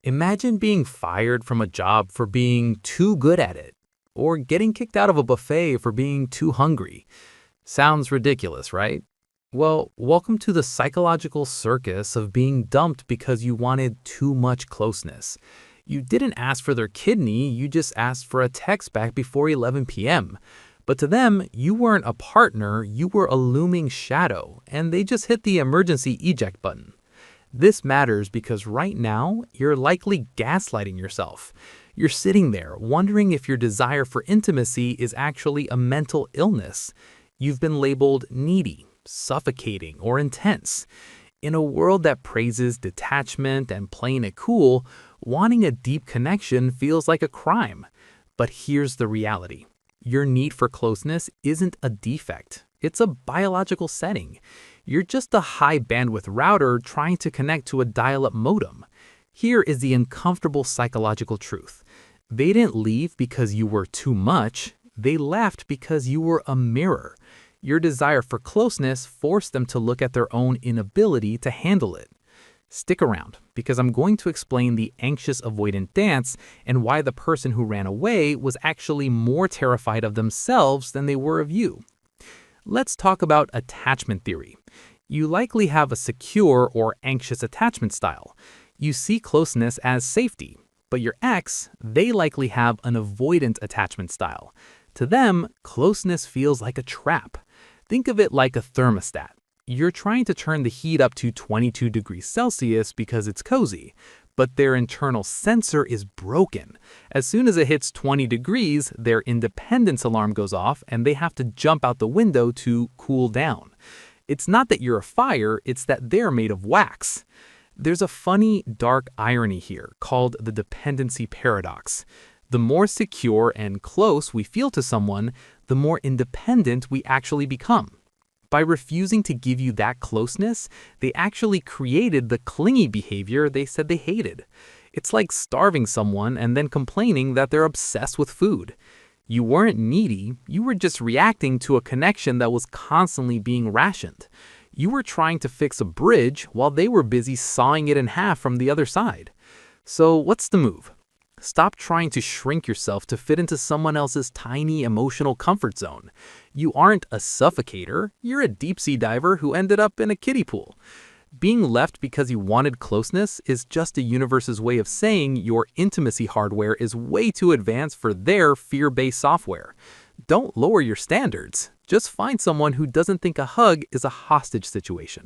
Imagine being fired from a job for being too good at it, or getting kicked out of a buffet for being too hungry. Sounds ridiculous, right? Well, welcome to the psychological circus of being dumped because you wanted too much closeness. You didn't ask for their kidney, you just asked for a text back before 11 p.m. But to them, you weren't a partner, you were a looming shadow, and they just hit the emergency eject button. This matters because right now, you're likely gaslighting yourself. You're sitting there wondering if your desire for intimacy is actually a mental illness. You've been labeled needy, suffocating, or intense. In a world that praises detachment and playing it cool, wanting a deep connection feels like a crime. But here's the reality. Your need for closeness isn't a defect. It's a biological setting. You're just a high bandwidth router trying to connect to a dial-up modem. Here is the uncomfortable psychological truth. They didn't leave because you were too much. They left because you were a mirror. Your desire for closeness forced them to look at their own inability to handle it. Stick around, because I'm going to explain the anxious-avoidant dance and why the person who ran away was actually more terrified of themselves than they were of you. Let's talk about attachment theory. You likely have a secure or anxious attachment style. You see closeness as safety, but your ex, they likely have an avoidant attachment style. To them, closeness feels like a trap. Think of it like a thermostat. You're trying to turn the heat up to 22 degrees Celsius because it's cozy, but their internal sensor is broken. As soon as it hits 20 degrees, their independence alarm goes off and they have to jump out the window to cool down. It's not that you're a fire, it's that they're made of wax. There's a funny, dark irony here called the dependency paradox. The more secure and close we feel to someone, the more independent we actually become. By refusing to give you that closeness, they actually created the clingy behavior they said they hated. It's like starving someone and then complaining that they're obsessed with food. You weren't needy, you were just reacting to a connection that was constantly being rationed. You were trying to fix a bridge while they were busy sawing it in half from the other side. So what's the move? Stop trying to shrink yourself to fit into someone else's tiny emotional comfort zone. You aren't a suffocator, you're a deep-sea diver who ended up in a kiddie pool. Being left because you wanted closeness is just the universe's way of saying your intimacy hardware is way too advanced for their fear-based software. Don't lower your standards. Just find someone who doesn't think a hug is a hostage situation.